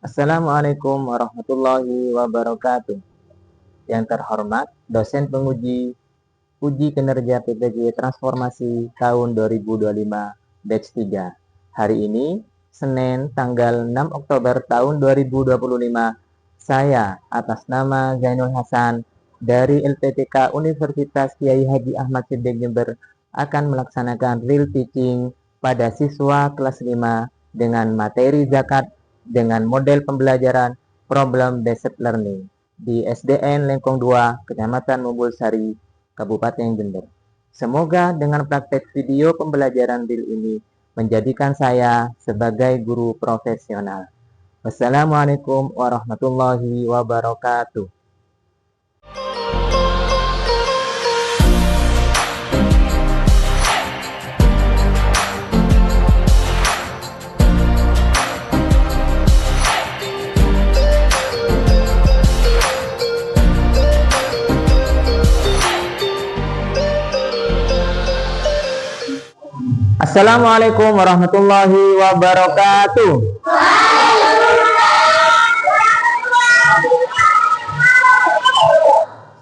Assalamualaikum warahmatullahi wabarakatuh. Yang terhormat dosen penguji uji kinerja PPG Transformasi tahun 2025 batch 3. Hari ini Senin tanggal 6 Oktober tahun 2025, saya atas nama Zainul Hasan dari LPTK Universitas Kiai Haji Ahmad Siddiq Jember akan melaksanakan real teaching pada siswa kelas 5 dengan materi zakat dengan model pembelajaran problem based learning di SDN Lengkong 2, Kecamatan Mumbulsari, Kabupaten Jember. Semoga dengan praktek video pembelajaran real ini menjadikan saya sebagai guru profesional. Wassalamualaikum warahmatullahi wabarakatuh. Assalamualaikum warahmatullahi wabarakatuh.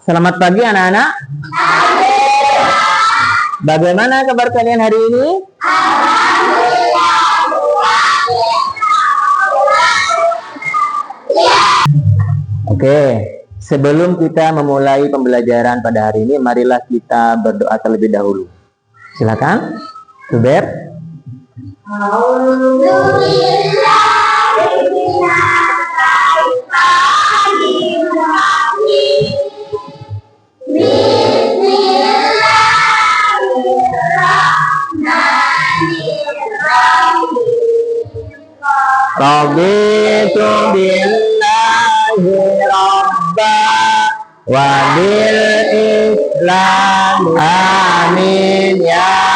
Selamat pagi anak-anak. Bagaimana kabar kalian hari ini? Oke, sebelum kita memulai pembelajaran pada hari ini, marilah kita berdoa terlebih dahulu. Silakan. Zubair. Raditu billahi rabba wa bil islam amin ya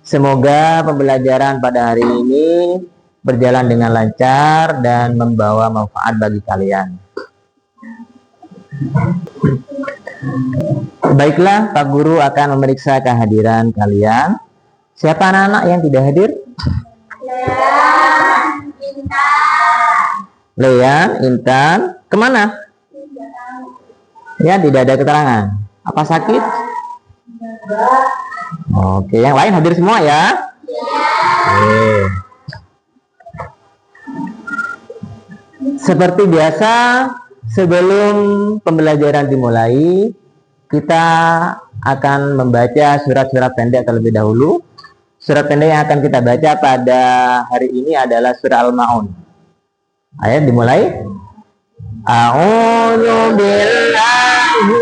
Semoga pembelajaran pada hari ini berjalan dengan lancar dan membawa manfaat bagi kalian. Baiklah, Pak Guru akan memeriksa kehadiran kalian. Siapa anak-anak yang tidak hadir? Lean, Intan. Kemana? Ya, tidak ada keterangan. Apa sakit? Oke, yang lain hadir semua ya? Oke. Seperti biasa, sebelum pembelajaran dimulai, kita akan membaca surat-surat pendek terlebih dahulu. Surat pendek yang akan kita baca pada hari ini adalah surah Al-Ma'un. Ayo dimulai. A'udzu billahi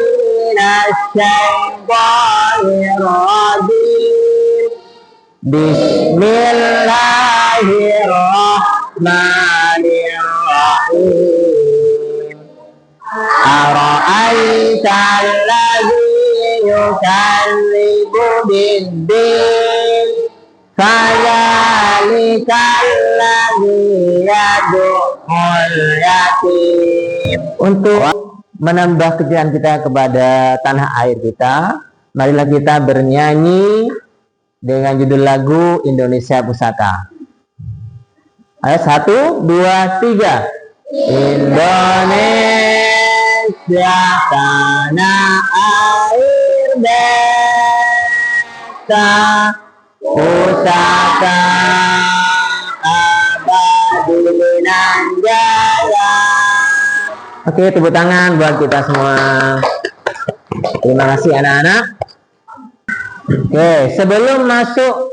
minasyaitonir rajim. Bismillahirrahmanirrahim. Ara'aital ladzi yukadzibu bid-din fadzalikal ladzi yad'ul yatim. Untuk menambah kecintaan kita kepada tanah air kita, marilah kita bernyanyi dengan judul lagu Indonesia Pusaka. Ayo 1, 2, 3. Indonesia tanah air beta, pusaka abadi nan jaya. Oke, tepuk tangan buat kita semua. Terima kasih anak-anak. Oke, sebelum masuk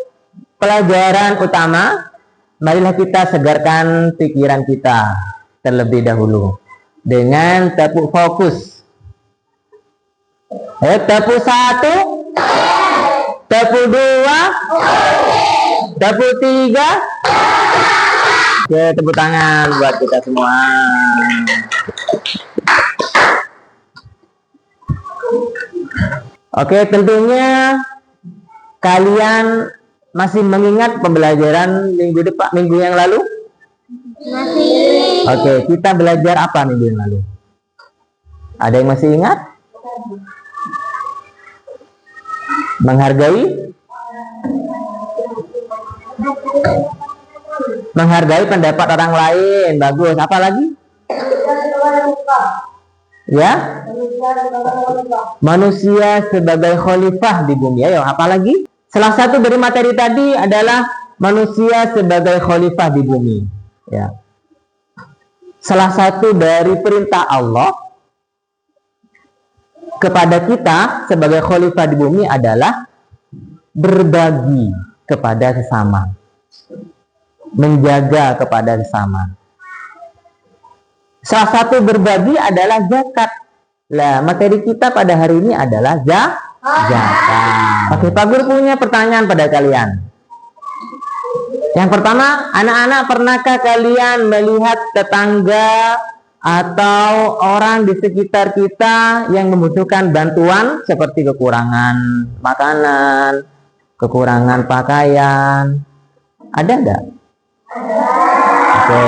pelajaran utama, marilah kita segarkan pikiran kita terlebih dahulu dengan tepuk fokus. Tepuk 1, tepuk 2, tepuk 3. Oke, tepuk tangan buat kita semua. Oke, tentunya kalian masih mengingat pembelajaran minggu yang lalu? Masih. Oke, kita belajar apa minggu yang lalu? Ada yang masih ingat? Menghargai Menghargai pendapat orang lain. Bagus. Apa lagi? Ya, manusia sebagai khalifah di bumi. Ayo, apa lagi? Salah satu dari materi tadi adalah manusia sebagai khalifah di bumi. Ya. Salah satu dari perintah Allah kepada kita sebagai khalifah di bumi adalah berbagi kepada sesama, menjaga kepada sesama. Salah satu berbagi adalah zakat. Lah, materi kita pada hari ini adalah zakat. Oke, Pak Guru punya pertanyaan pada kalian. Yang pertama, anak-anak, pernahkah kalian melihat tetangga atau orang di sekitar kita yang membutuhkan bantuan seperti kekurangan makanan, kekurangan pakaian? Ada enggak? Oke.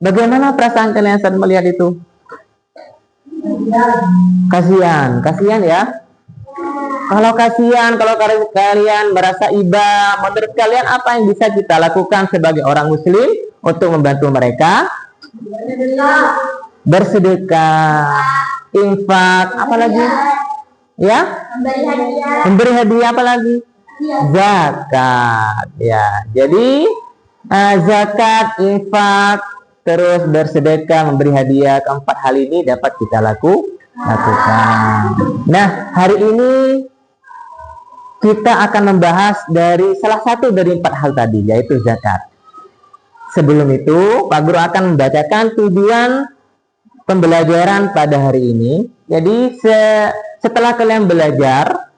Bagaimana perasaan kalian saat melihat itu? Kasihan ya. Kalau kasihan, kalau kalian merasa iba, menurut kalian apa yang bisa kita lakukan sebagai orang muslim untuk membantu mereka? Bersedekah, infak, apa lagi? Ya? Memberi hadiah, apa lagi? Zakat. Ya. Jadi zakat, infak, terus bersedekah, memberi hadiah, keempat hal ini dapat kita lakukan. Nah, hari ini kita akan membahas dari salah satu dari 4 hal tadi, yaitu zakat. Sebelum itu, Pak Guru akan membacakan tujuan pembelajaran pada hari ini. Jadi, setelah kalian belajar,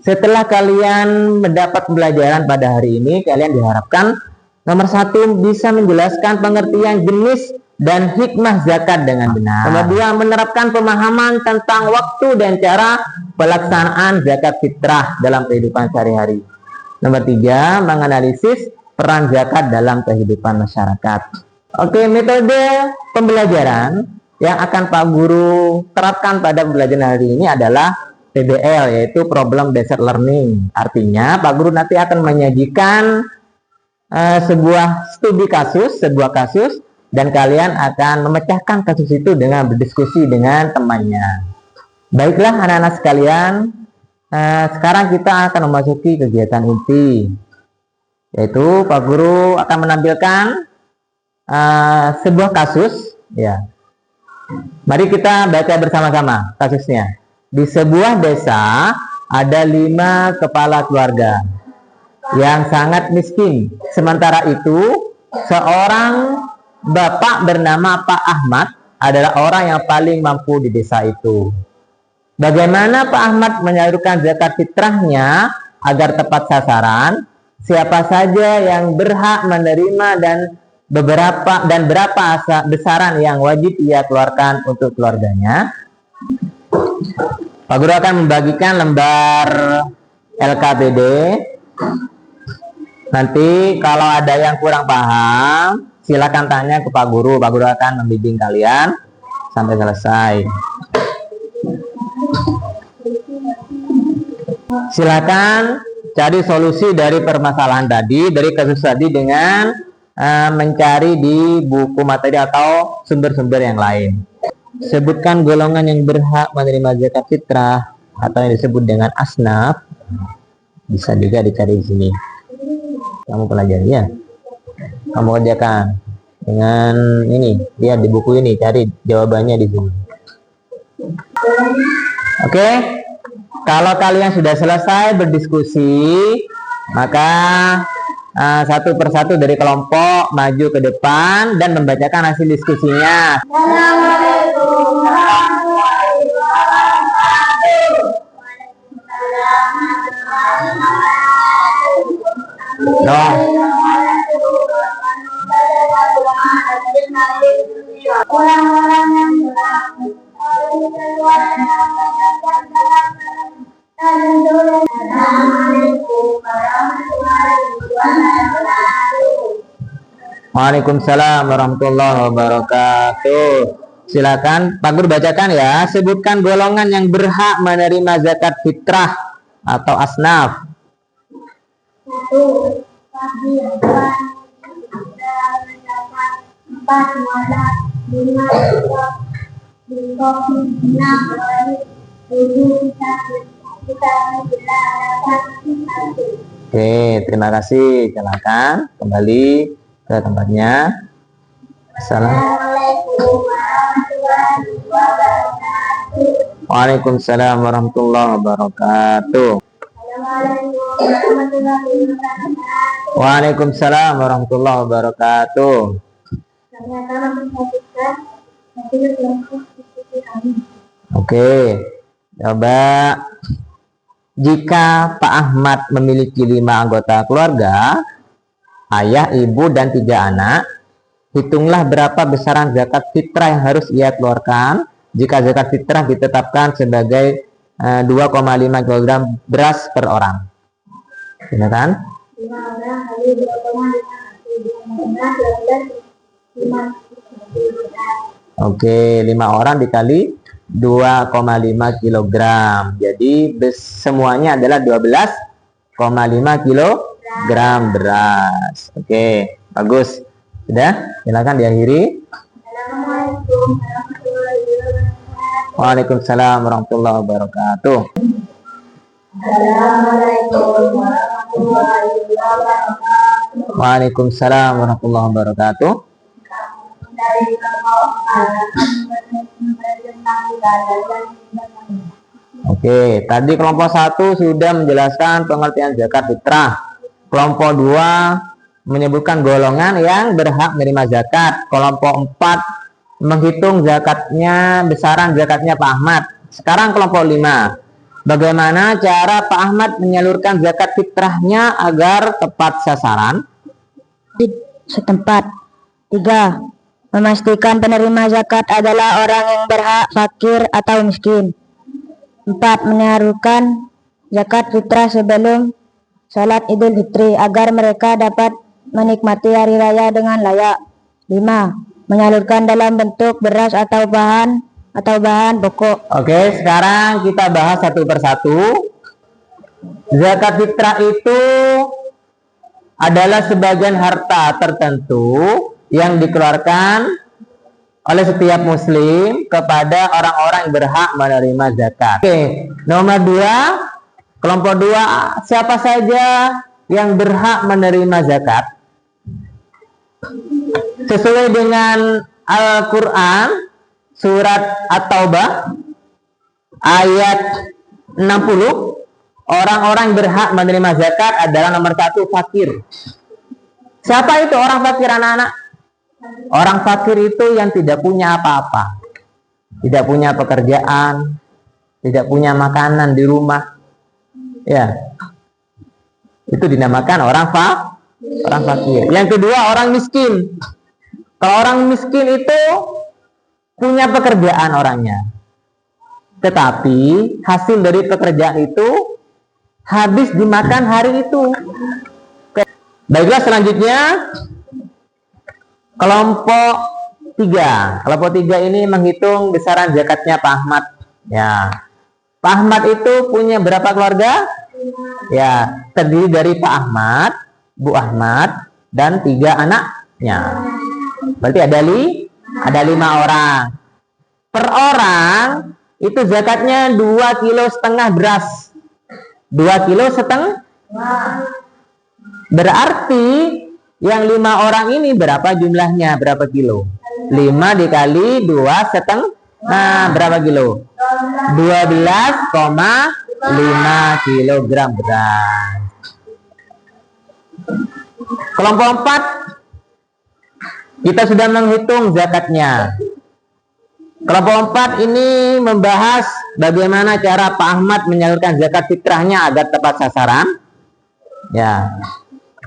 setelah kalian mendapat pembelajaran pada hari ini, kalian diharapkan nomor 1 bisa menjelaskan pengertian jenis dan hikmah zakat dengan benar. Nomor 2, menerapkan pemahaman tentang waktu dan cara pelaksanaan zakat fitrah dalam kehidupan sehari-hari. Nomor 3, menganalisis peran zakat dalam kehidupan masyarakat. Oke, metode pembelajaran yang akan Pak Guru terapkan pada pembelajaran hari ini adalah PBL, yaitu Problem Based Learning. Artinya, Pak Guru nanti akan menyajikan sebuah studi kasus, sebuah kasus, dan kalian akan memecahkan kasus itu dengan berdiskusi dengan temannya. Baiklah anak-anak sekalian, sekarang kita akan memasuki kegiatan inti, yaitu Pak Guru akan menampilkan sebuah kasus. Ya, mari kita baca bersama-sama kasusnya. Di sebuah desa ada 5 kepala keluarga yang sangat miskin. Sementara itu, seorang bapak bernama Pak Ahmad adalah orang yang paling mampu di desa itu. Bagaimana Pak Ahmad menyalurkan zakat fitrahnya agar tepat sasaran? Siapa saja yang berhak menerima dan berapa besaran yang wajib ia keluarkan untuk keluarganya? Pak Guru akan membagikan lembar LKPD. Nanti kalau ada yang kurang paham, silakan tanya ke Pak Guru. Pak Guru akan membimbing kalian sampai selesai. Silakan cari solusi dari permasalahan tadi, dari kasus tadi dengan mencari di buku materi atau sumber-sumber yang lain. Sebutkan golongan yang berhak menerima zakat fitrah atau yang disebut dengan asnaf. Bisa juga dicari di sini. Kamu pelajari ya. Kamu kerjakan dengan ini. Lihat di buku ini, cari jawabannya di sini. Oke. Kalau kalian sudah selesai berdiskusi, maka satu persatu dari kelompok maju ke depan dan membacakan hasil diskusinya. Orang-orang yang Waalaikumsalam warahmatullahi wabarakatuh. Silakan Pak Guru bacakan ya. Sebutkan golongan yang berhak menerima zakat fitrah atau asnaf. Satu, pagi, dua, tiga, empat, malam, lima, enam, tujuh, satu. Oke, terima kasih. Silakan kembali ke tempatnya. Assalamualaikum warahmatullahi wabarakatuh. Waalaikumsalam warahmatullahi wabarakatuh. Assalamualaikum warahmatullahi wabarakatuh. Waalaikumsalam warahmatullahi wabarakatuh. Saya akan membacakan hasil kelompok diskusi kami. Oke, coba jika Pak Ahmad memiliki 5 anggota keluarga, ayah, ibu, dan 3 anak, hitunglah berapa besaran zakat fitrah yang harus ia keluarkan jika zakat fitrah ditetapkan sebagai 2,5 kg beras per orang. Silakan. 5 orang kali 2,5. Oke, 5 orang dikali 2,5 kg. Jadi semuanya adalah 12,5 kg beras. Oke, bagus. Sudah? Silakan diakhiri. Assalamualaikum warahmatullahi wabarakatuh. Waalaikumsalam warahmatullahi wabarakatuh. Assalamualaikum warahmatullahi wabarakatuh. Waalaikumsalam warahmatullahi wabarakatuh. Dari kelompok Oke, tadi kelompok 1 sudah menjelaskan pengertian zakat fitrah. Kelompok 2 menyebutkan golongan yang berhak menerima zakat. Kelompok 4 menghitung zakatnya, besaran zakatnya Pak Ahmad. Sekarang kelompok 5. Bagaimana cara Pak Ahmad menyalurkan zakat fitrahnya agar tepat sasaran? Setempat. 3. Memastikan penerima zakat adalah orang yang berhak, fakir atau miskin. 4. Menyalurkan zakat fitrah sebelum salat Idul Fitri agar mereka dapat menikmati hari raya dengan layak. 5. Menyalurkan dalam bentuk beras atau bahan pokok. Oke, sekarang kita bahas satu persatu. Zakat fitrah itu adalah sebagian harta tertentu yang dikeluarkan oleh setiap muslim kepada orang-orang yang berhak menerima zakat. Oke, nomor 2, kelompok 2, siapa saja yang berhak menerima zakat? Sesuai dengan Al-Quran surat At-Taubah ayat 60, orang-orang yang berhak menerima zakat adalah nomor 1, fakir. Siapa itu orang fakir, anak-anak? Orang fakir itu yang tidak punya apa-apa, tidak punya pekerjaan, tidak punya makanan di rumah, ya, itu dinamakan orang fakir. Yang kedua, orang miskin. Kalau orang miskin itu punya pekerjaan orangnya, tetapi hasil dari pekerjaan itu habis dimakan hari itu. Baiklah, selanjutnya kelompok 3. Kelompok 3 ini menghitung besaran zakatnya Pak Ahmad. Ya, Pak Ahmad itu punya berapa keluarga? Ya, terdiri dari Pak Ahmad, Bu Ahmad, dan 3 anaknya. Berarti ada 5 orang. Per orang itu zakatnya 2,5 kilo beras. 2,5 kilo. Berarti yang 5 orang ini berapa jumlahnya? Berapa kilo? 5 dikali 2,5. Nah, berapa kilo? 12,5 kilogram beras. Kelompok 4 kita sudah menghitung zakatnya. Kelompok 4 ini membahas bagaimana cara Pak Ahmad menyalurkan zakat fitrahnya agar tepat sasaran. Ya,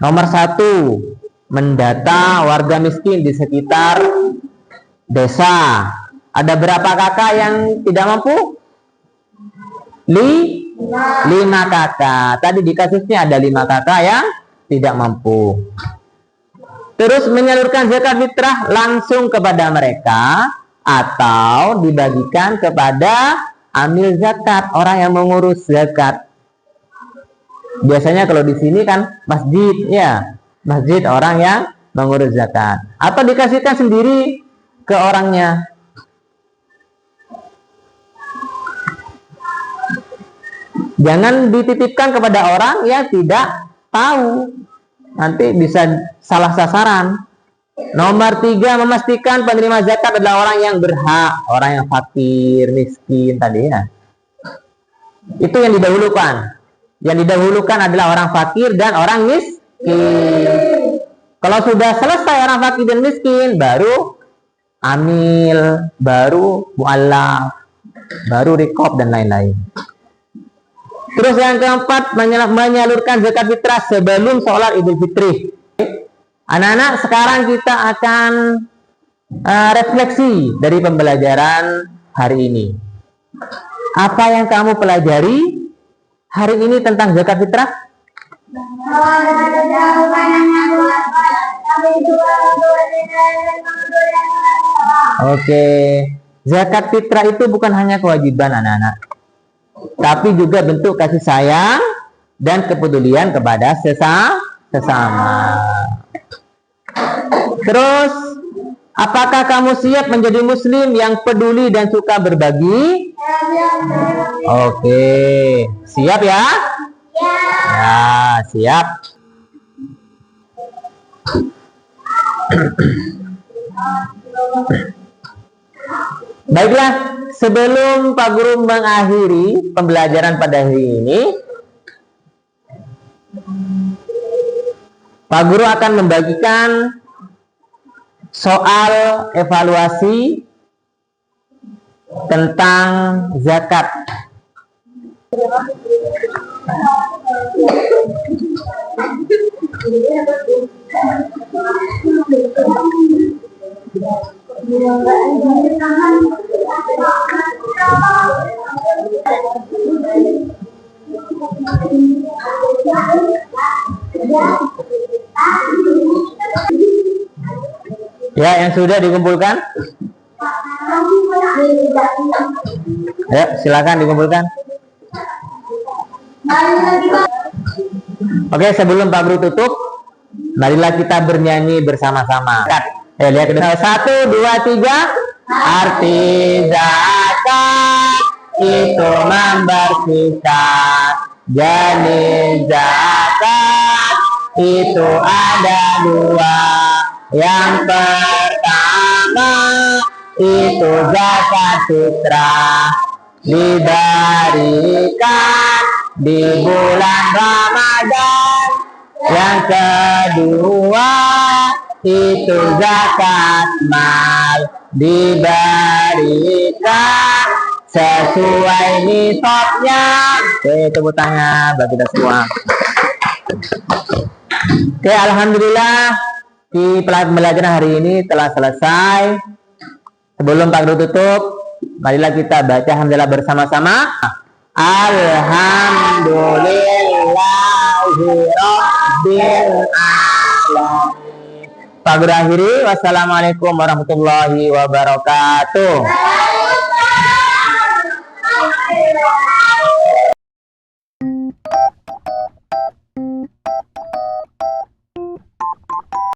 nomor 1, mendata warga miskin di sekitar desa. Ada berapa kakak yang tidak mampu? 5 kakak. Tadi di kasusnya ada 5 kakak yang tidak mampu. Terus menyalurkan zakat fitrah langsung kepada mereka atau dibagikan kepada amil zakat, orang yang mengurus zakat. Biasanya kalau di sini kan masjid, ya, masjid orang yang mengurus zakat, atau dikasihkan sendiri ke orangnya. Jangan dititipkan kepada orang yang tidak tahu, nanti bisa salah sasaran. Nomor 3, memastikan penerima zakat adalah orang yang berhak, orang yang fakir, miskin tadi ya. Itu yang didahulukan. Yang didahulukan adalah orang fakir dan orang miskin. Kalau sudah selesai orang fakir dan miskin, baru amil, baru mu'allaf, baru rikob dan lain-lain. Terus yang keempat, menyalurkan zakat fitrah sebelum sholat Idul Fitri. Anak-anak, sekarang kita akan refleksi dari pembelajaran hari ini. Apa yang kamu pelajari hari ini tentang zakat fitrah? Oke, zakat fitrah itu bukan hanya kewajiban anak-anak, tapi juga bentuk kasih sayang dan kepedulian kepada sesama. Terus, apakah kamu siap menjadi muslim yang peduli dan suka berbagi? Oke, siap ya? Ya, siap. Baiklah, sebelum Pak Guru mengakhiri pembelajaran pada hari ini, Pak Guru akan membagikan soal evaluasi tentang zakat. Ya, yang sudah dikumpulkan? Ya, silakan dikumpulkan. Oke, sebelum Pak Guru tutup, marilah kita bernyanyi bersama-sama. Lihat ke depan. 1, 2, 3. Arti zakat itu membersihkan. Jenis zakat itu ada 2. Yang pertama itu zakat fitrah, diberikan di bulan Ramadan. Yang kedua itu zakat mal, diberikan sesuai nisabnya. Oke, tepuk tangan bagi kita semua. Oke, alhamdulillah di pembelajaran hari ini telah selesai. Sebelum Pak Guru tutup, marilah kita baca hamdalah bersama-sama. Alhamdulillahirabbil alamin. Pak Guru akhiri, wassalamualaikum warahmatullahi wabarakatuh.